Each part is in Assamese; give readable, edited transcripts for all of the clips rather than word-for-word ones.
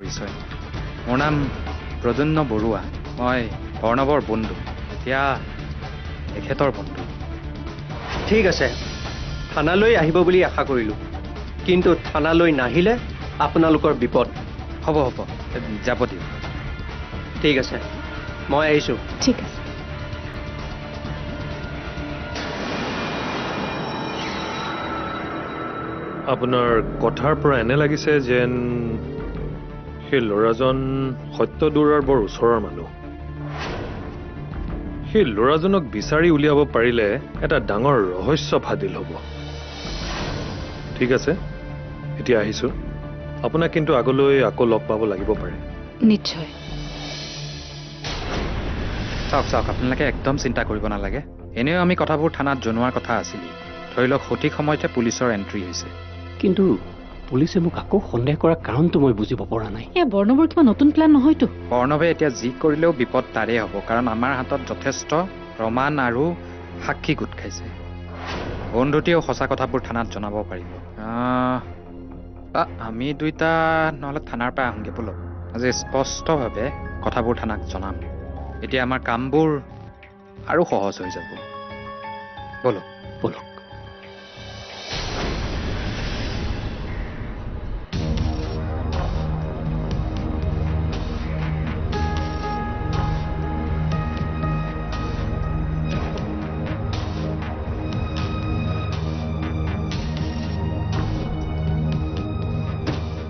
পৰিচয় মোৰ নাম প্ৰজন্য বৰুৱা মই প্ৰণৱৰ বন্ধু এতিয়া এখেতৰ বন্ধু ঠিক আছে থানালৈ আহিব বুলি আশা কৰিলোঁ কিন্তু থানালৈ নাহিলে আপোনালোকৰ বিপদ হ'ব যাব দিয়ক ঠিক আছে মই আহিছোঁ ঠিক আছে আপোনাৰ কথাৰ পৰা এনে লাগিছে যেন সেই ল'ৰাজন সত্যদূৰৰ বৰ ওচৰৰ মানুহ সেই ল'ৰাজনক বিচাৰি উলিয়াব পাৰিলে এটা ডাঙৰ ৰহস্য ফাদিল হ'ব ঠিক আছে এতিয়া আহিছোঁ আপোনাক কিন্তু আগলৈ আকৌ লগ পাব লাগিব পাৰে নিশ্চয় চাওক আপোনালোকে একদম চিন্তা কৰিব নালাগে এনেও আমি কথাবোৰ থানাত জনোৱাৰ কথা আছিল ধৰি লওক সঠিক সময়তে পুলিচৰ এণ্ট্ৰি হৈছে কিন্তু পুলিচে মোক আকৌ সন্দেহ কৰাৰ কাৰণটো মই বুজিব পৰা নাই এয়া বৰ্ণৱৰ কিবা নতুন প্লান নহয়তো প্ৰণৱে এতিয়া যি কৰিলেও বিপদ তাৰেই হ'ব কাৰণ আমাৰ হাতত যথেষ্ট প্ৰমাণ আৰু সাক্ষী গোট খাইছে বন্ধুটিয়েও সঁচা কথাবোৰ থানাত জনাব পাৰিব আমি দুইটা নহ'লে থানাৰ পৰা আহোঁগৈ ব'লক আজি স্পষ্টভাৱে কথাবোৰ থানাক জনাম এতিয়া আমাৰ কামবোৰ আৰু সহজ হৈ যাব ব'লক বলক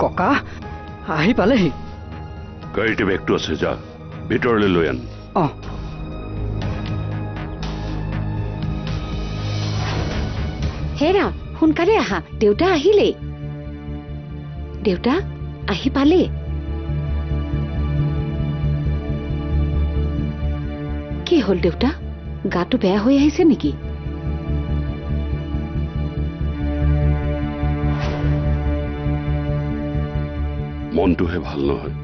ককা আহি পালেহি গাড়ীতে বেগটো আছে যা ভিতৰলৈ লৈ আন অঁ হেৰা সোনকালে আহা দেউতা আহিলেই দেউতা আহি পালে কি হ'ল দেউতা গাটো বেয়া হৈ আহিছে নেকি মনটোহে ভাল নহয়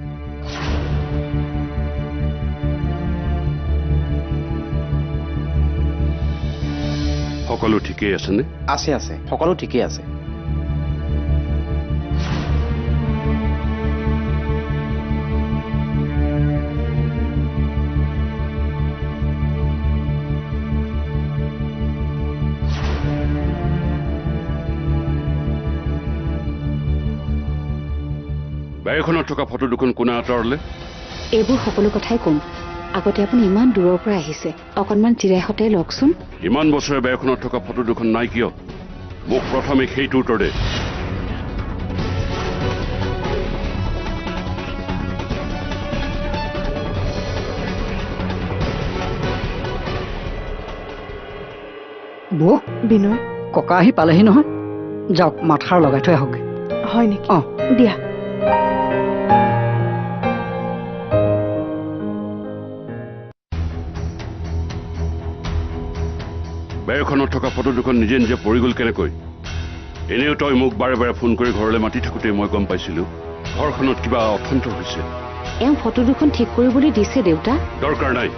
সকলো ঠিকেই আছেনে আছে সকলো ঠিকেই আছে গাড়ীখনত থকা ফটো দুখন কোনে আঁতৰালে এইবোৰ সকলো কথাই কম আগতে আপুনি ইমান দূৰৰ পৰা আহিছে অকণমান জিৰাই লওকচোন ইমান বছৰে গাড়ীখনত থকা ফটো দুখন নাই কিয় মোক প্ৰথমে সেইটো উত্তৰ দে বৌ বিনয় ককা আহি পালেহি নহয় যাওক মাথাৰ লগাই থৈ আহক হয় নেকি অঁ দিয়া গাড়ীখনত থকা ফটো দুখন নিজে নিজে পৰি গ'ল কেনেকৈ এনেও তই মোক বাৰে বাৰে ফোন কৰি ঘৰলৈ মাতি থাকোঁতে মই গম পাইছিলোঁ ঘৰখনত কিবা অশান্ত হৈছে এওঁ ফটো দুখন ঠিক কৰিবলৈ দিছে দেউতা দৰকাৰ নাই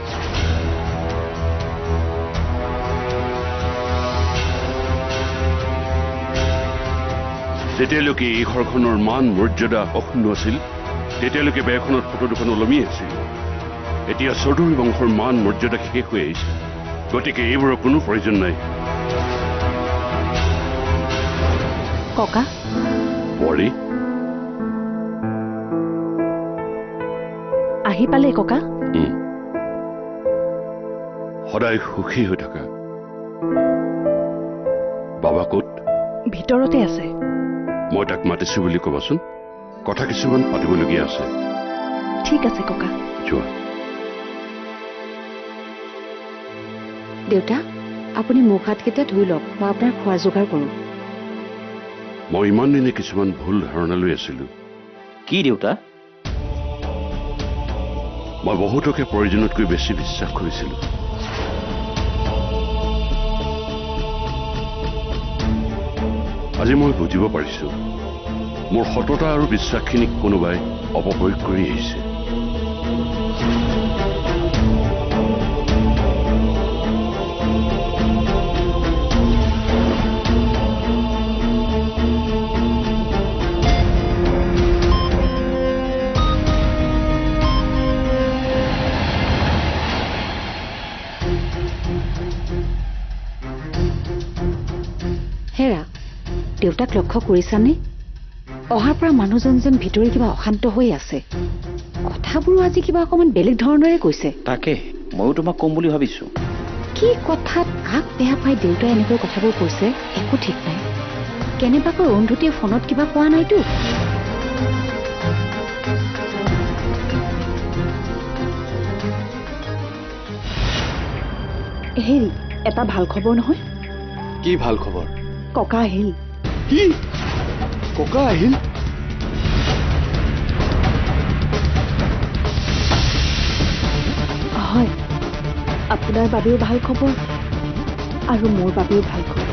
যেতিয়ালৈকে এই ঘৰখনৰ মান মৰ্যাদা অক্ষুণ্ণ আছিল তেতিয়ালৈকে বেৰখনত ফটো দুখন ওলমি আছিল এতিয়া চৌধুৰী বংশৰ মান মৰ্যাদা শেষ হৈ আহিছে গতিকে এইবোৰৰ কোনো প্ৰয়োজন নাই ককা বৰী আহি পালে ককা সদায় সুখী হৈ থাকা বাবা ক'ত ভিতৰতে আছে মই তাক মাতিছো বুলি ক'বাচোন কথা কিছুমান পাতিবলগীয়া আছে ঠিক আছে ককা যোৱা দেউতা আপুনি মুখ হাতকেইটা ধুই লওক মই আপোনাৰ খোৱা যোগাৰ কৰোঁ মই ইমান দিনে কিছুমান ভুল ধাৰণা লৈ আছিলো কি দেউতা মই বহুতকে প্ৰয়োজনতকৈ বেছি বিশ্বাস কৰিছিলো আজি মই বুজিব পাৰিছো মোৰ সততা আৰু বিশ্বাসখিনিক কোনোবাই অপপ্ৰয়োগ কৰি আহিছে দেউতাক লক্ষ্য কৰিছানে? অহাৰ পৰা মানুহজন যেন ভিতৰি কিবা অশান্ত হৈ আছে। কথাবোৰো আজি কিবা অকণমান বেলেগ ধৰণৰে কৈছে। তাকে ময়ো তোমাক ক'ম বুলি ভাবিছো। কি কথাত কাক বেয়া পাই দেউতাই এনেকৈ কথাবোৰ কৈছে একো ঠিক নাই। কেনেবাকৈ অন্ধুটিয়ে ফোনত কিবা কোৱা নাইতো? হেৰি, এটা ভাল খবৰ নহয়। কি ভাল খবৰ? ককা আহিল। কি ককা আহিল? হয়, আপোনাৰ বাবেও ভাল খবৰ আৰু মোৰ বাবেও ভাল খবৰ।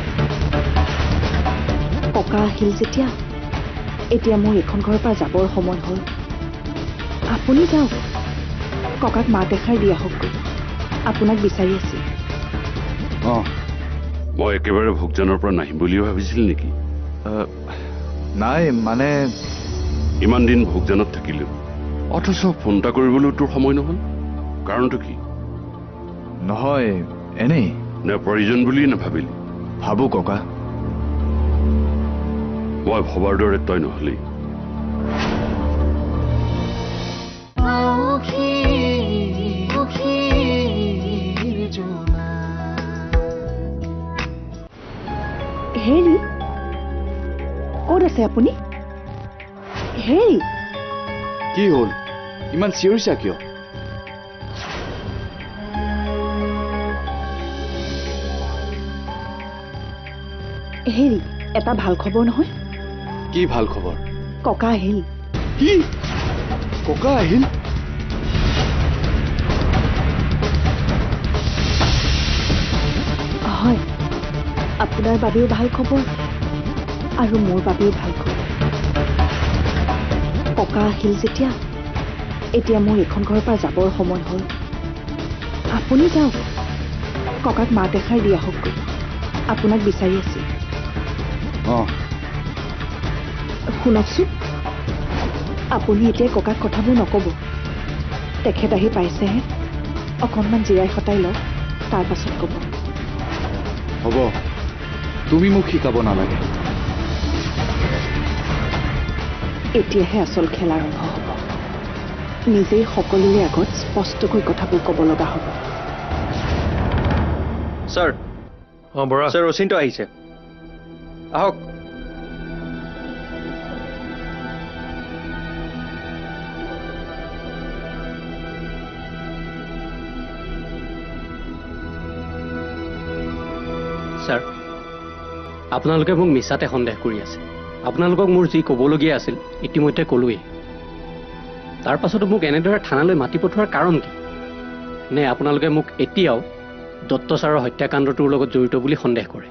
ককা আহিল যেতিয়া এতিয়া মোৰ এইখন ঘৰৰ পৰা যাবৰ সময় হ'ল। আপুনি যাওক, ককাক মাত এষাৰ দি আহকগৈ। আপোনাক বিচাৰি আছিল। মই একেবাৰে ভোগজনৰ পৰা নাহিম বুলিও ভাবিছিল নেকি? নাই মানে ইমান দিন ভোগজনত থাকিলো, অথচ ফোন এটা কৰিবলৈ তোৰ সময় নহল। কাৰণটো কি? নহয়, এনেই নে প্ৰয়োজন বুলি নাভাবিলি? ভাবো ককা। মই ভবাৰ দৰে তই নহলি। হেৰি, ক'ত আছে আপুনি? হেৰি, কি হ'ল? ইমান চিঞৰিছা কিয়? হেৰি, এটা ভাল খবৰ নহয়। কি ভাল খবৰ? ককা আহিল। কি ককা আহিল? হয়, আপোনাৰ বাবেও ভাল খবৰ আৰু মোৰ বাবেও ভাল খবৰ। ককা আহিল যেতিয়া এতিয়া মোৰ এইখন ঘৰৰ পৰা যাবৰ সময় হ'ল। আপুনি যাওক, ককাক মাত এষাৰ দি আহকগৈ। আপোনাক বিচাৰি আছিল। শুনকচোন, আপুনি এতিয়া ককাক কথাবোৰ নক'ব। তেখেত আহি পাইছেহে, অকণমান জিৰাই সতাই লওক, তাৰ পাছত ক'ব। হ'ব, তুমি মোক শিকাব নালাগে। এতিয়াহে আচল খেল আৰম্ভ হ'ব। নিজেই সকলোৰে আগত স্পষ্টকৈ কথাবোৰ ক'ব লগা হ'ব। ছাৰ, বৰা ছাৰ অচিন্ত আহিছে। আহক। ছাৰ, আপোনালোকে মোক মিছাতে সন্দেহ কৰি আছে। আপোনালোকক মোৰ যি ক'বলগীয়া আছিল ইতিমধ্যে ক'লোৱেই। তাৰ পাছতো মোক এনেদৰে থানালৈ মাতি পঠোৱাৰ কাৰণ কি? নে আপোনালোকে মোক এতিয়াও দত্ত ছাৰৰ হত্যাকাণ্ডটোৰ লগত জড়িত বুলি সন্দেহ কৰে?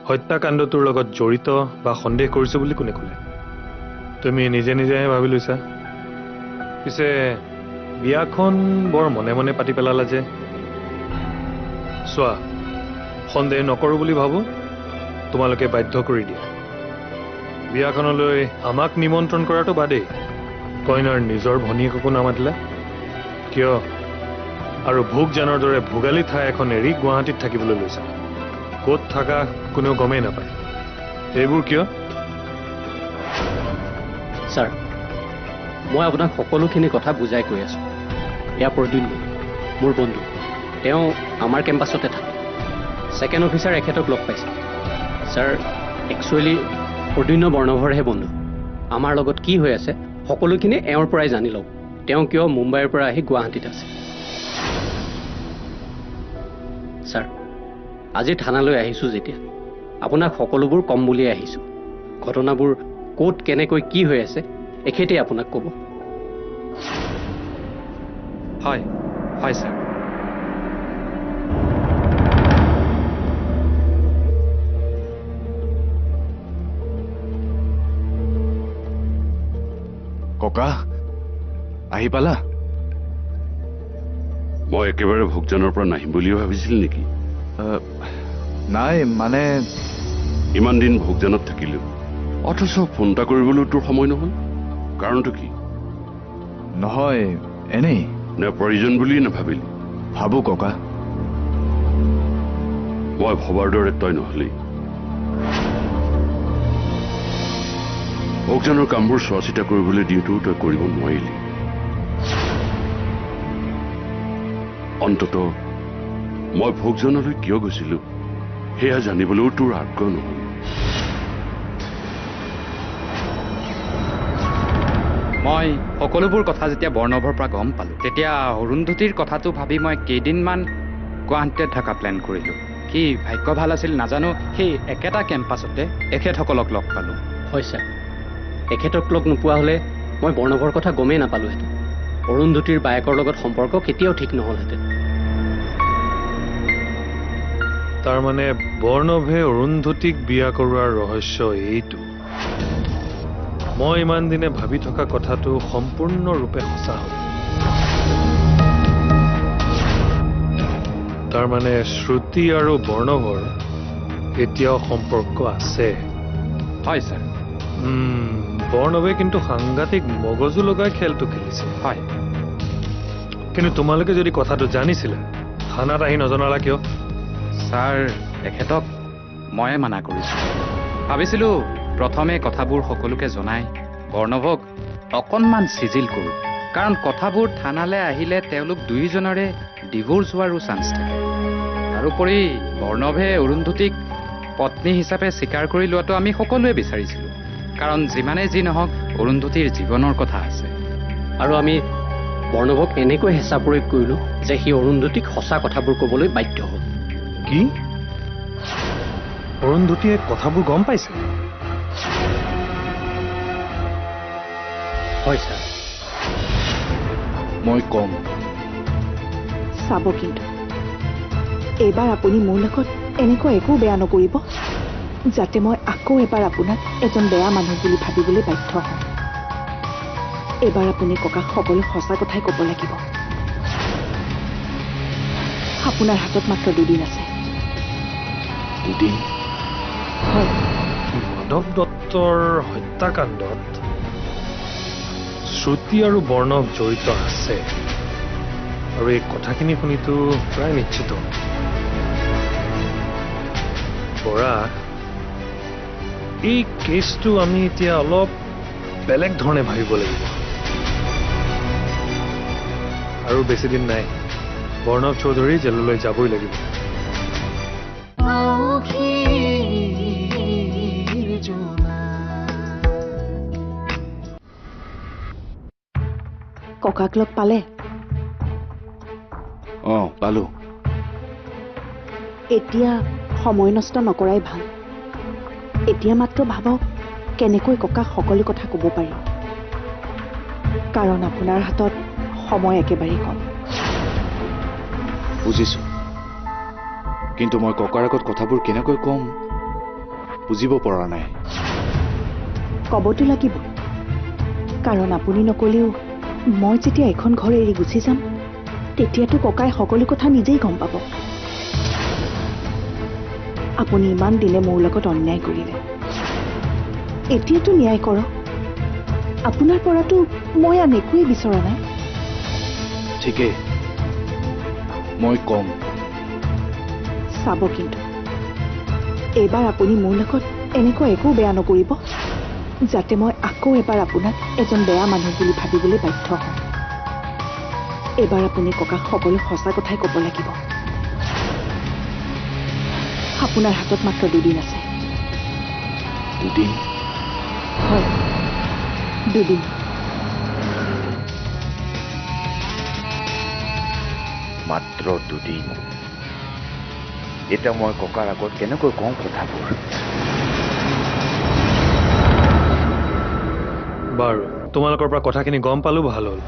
হত্যাকাণ্ডটোৰ লগত জড়িত বা সন্দেহ কৰিছো বুলি কোনে ক'লে? তুমি নিজে নিজেহে ভাবি লৈছা। পিছে বিয়াখন বৰ মনে মনে পাতি পেলালা যে। চোৱা, সন্দেহ নকৰোঁ বুলি ভাবোঁ, তোমালোকে বাধ্য কৰি দিয়া। বিয়াখনলৈ আমাক নিমন্ত্ৰণ কৰাটো বাদেই, কইনাৰ নিজৰ ভনীয়েককো নামাতিলা কিয়? আৰু ভোগজানৰ দৰে ভোগালী ঠাই এখন এৰি গুৱাহাটীত থাকিবলৈ লৈছা। ক'ত থাকা কোনেও গমেই নাপায়। এইবোৰ কিয়? ছাৰ, মই আপোনাক সকলোখিনি কথা বুজাই কৈ আছোঁ। এয়া প্ৰদ্যুন্ম, মোৰ বন্ধু। তেওঁ আমাৰ কেম্পাছতে থাকে। ছেকেণ্ড অফিচাৰ এখেতক লগ পাইছে। ছাৰ, একচুৱেলি প্ৰদ্যুন্ম বৰ্ণভৰহে বন্ধু। আমাৰ লগত কি হৈ আছে সকলোখিনি এওঁৰ পৰাই জানি লওক। তেওঁ কিয় মুম্বাইৰ পৰা আহি গুৱাহাটীত আছে। ছাৰ, আজি থানালৈ আহিছোঁ যেতিয়া আপোনাক সকলোবোৰ কম বুলিয়ে আহিছোঁ। ঘটনাবোৰ ক'ত কেনেকৈ কি হৈ আছে এখেতেই আপোনাক ক'ব। হয় হয় ছাৰ। ককা আহি পালা? মই একেবাৰে ভোগজনৰ পৰা নাহিম বুলিও ভাবিছিল নেকি? নাই মানে ইমান দিন ভোগজনত থাকিলো, অথচ ফোন এটা কৰিবলৈ তোৰ সময় নহল। কাৰণটো কি? নহয়, এনেই নে প্ৰয়োজন বুলি নাভাবিলি? ভাবো ককা। মই ভবাৰ দৰে তই নহলি। ভোগজনৰ কামবোৰ চোৱা চিতা কৰিবলৈ দিওঁতেও তই কৰিব নোৱাৰিলি। অন্ততঃ মই ভোগজনলৈ কিয় গৈছিলো সেয়া জানিবলৈও তোৰ আগ্ৰহ নহল। মই সকলোবোৰ কথা যেতিয়া বৰ্ণভৰ পৰা গম পালোঁ তেতিয়া অৰুন্ধতীৰ কথাটো ভাবি মই কেইদিনমান গুৱাহাটীত থকা প্লেন কৰিলোঁ। কি ভাগ্য ভাল আছিল নাজানো, সেই একেটা কেম্পাছতে এখেতসকলক লগ পালোঁ। হয় ছাৰ, এখেতক লগ নোপোৱা হ'লে মই বৰ্ণভৰ কথা গমেই নাপালোহেঁতেন। অৰুন্ধতীৰ বায়েকৰ লগত সম্পৰ্ক কেতিয়াও ঠিক নহ'লহেঁতেন। তাৰমানে বৰ্ণভে অৰুন্ধতীক বিয়া কৰোৱাৰ ৰহস্য এইটো। মই ইমান দিনে ভাবি থকা কথাটো সম্পূৰ্ণৰূপে সঁচা হ'ল। তাৰমানে শ্ৰুতি আৰু বৰ্ণভৰ এতিয়াও সম্পৰ্ক আছে। হয় ছাৰ। বৰ্ণভে কিন্তু সাংঘাতিক মগজু লগাই খেলটো খেলিছে। হয়, কিন্তু তোমালোকে যদি কথাটো জানিছিলা থানাত আহি নজনালা কিয়? ছাৰ, এখেতক ময়ে মানা কৰিছোঁ। ভাবিছিলোঁ প্ৰথমে কথাবোৰ সকলোকে জনাই বৰ্ণভক অকণমান চিজিল কৰোঁ, কাৰণ কথাবোৰ থানালৈ আহিলে তেওঁলোক দুয়োজনৰে ডিভোৰ্চ হোৱাৰো চান্স থাকে। তাৰোপৰি বৰ্ণভে অৰুন্ধতীক পত্নী হিচাপে স্বীকাৰ কৰি লোৱাটো আমি সকলোৱে বিচাৰিছিলোঁ, কাৰণ যিমানেই যি নহওক অৰুন্ধতীৰ জীৱনৰ কথা আছে। আৰু আমি বৰ্ণভক এনেকৈ হেঁচা প্ৰয়োগ কৰিলোঁ যে সি অৰুন্ধতীক সঁচা কথাবোৰ ক'বলৈ বাধ্য হ'ল। কি? অৰুন্ধতীয়ে কথাবোৰ গম পাইছে? হয় ছাৰ। মই কম। চাব কিন্তু এইবাৰ আপুনি মোৰ লগত এনেকুৱা একো বেয়া নকৰিব যাতে মই আকৌ এবাৰ আপোনাক এজন বেয়া মানুহ বুলি ভাবিবলৈ বাধ্য হওঁ। এইবাৰ আপুনি ককাক সকলো সঁচা কথাই ক'ব লাগিব। আপোনাৰ হাতত মাত্ৰ 2 দিন আছে। 2 দিন? হয়। মাধৱ দত্তৰ হত্যাকাণ্ডত শ্ৰুতি আৰু বৰ্ণভ জড়িত আছে, আৰু এই কথাখিনি শুনিতো প্ৰায় নিশ্চিত। বৰা, এই কেছটো আমি এতিয়া অলপ বেলেগ ধৰণে ভাবিব লাগিব। আৰু বেছিদিন নাই, বৰ্ণভ চৌধুৰী জেললৈ যাবই লাগিব। ককাক লগ পালে? পালো। এতিয়া সময় নষ্ট নকৰাই ভাল। এতিয়া মাত্ৰ ভাবক কেনেকৈ ককাক সকলো কথা ক'ব পাৰি, কাৰণ আপোনাৰ হাতত সময় একেবাৰে কম। বুজিছো, কিন্তু মই ককাৰ আগত কথাবোৰ কেনেকৈ ক'ম বুজিব পৰা নাই। ক'বতো লাগিব, কাৰণ আপুনি নক'লেও মই যেতিয়া এখন ঘৰ এৰি গুচি যাম তেতিয়াতো ককাই সকলো কথা নিজেই গম পাব। আপুনি ইমান দিনে মোৰ লগত অন্যায় কৰিলে, এতিয়াতো ন্যায় কৰক। আপোনাৰ পৰাতো মই আন একোৱেই বিচৰা নাই। ঠিকেই, মই কম। চাব কিন্তু এইবাৰ আপুনি মোৰ লগত এনেকুৱা একো বেয়া নকৰিব যাতে মই আকৌ এবাৰ আপোনাক এজন বেয়া মানুহ বুলি ভাবিবলৈ বাধ্য হওঁ। এইবাৰ আপুনি ককাক সকলো সঁচা কথাই ক'ব লাগিব। আপোনাৰ হাতত মাত্ৰ 2 দিন আছে। 2 দিন? হয়, 2 দিন। মাত্ৰ 2 দিন? এতিয়া মই ককাৰ আগত কেনেকৈ কওঁ কথাবোৰ? বাৰু, তোমালোকৰ পৰা কথাখিনি গম পালো, ভাল হ'ল।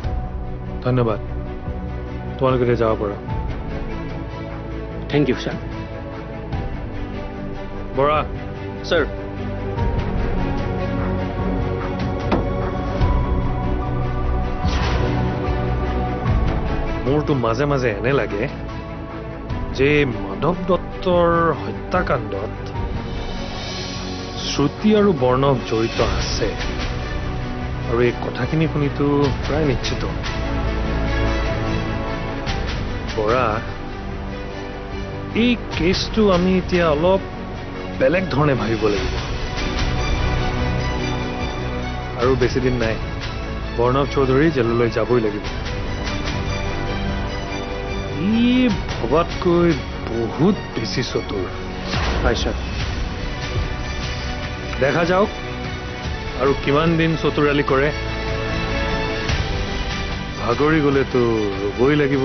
ধন্যবাদ। তোমালোকে এতিয়া যাব পাৰা। Thank you sir. Bora, sir. মোৰতো মাজে মাজে এনে লাগে যে মাধৱ দত্তৰ হত্যাকাণ্ডত শ্ৰুতি আৰু বৰ্ণভ জড়িত আছে, আৰু এই কথাখিনি শুনিতো প্ৰায় নিশ্চিত। বৰা, এই কেছটো আমি এতিয়া অলপ বেলেগ ধৰণে ভাবিব লাগিব। আৰু বেছি দিন নাই বৰ্ণৱ চৌধুৰী জেললৈ যাবই লাগিব ই ভবাতকৈ বহুত বেছি চতুৰ হয় ছাৰ দেখা যাওক আৰু কিমান দিন চতুৰালি কৰে ভাগৰি গ'লেতো ৰ'বই লাগিব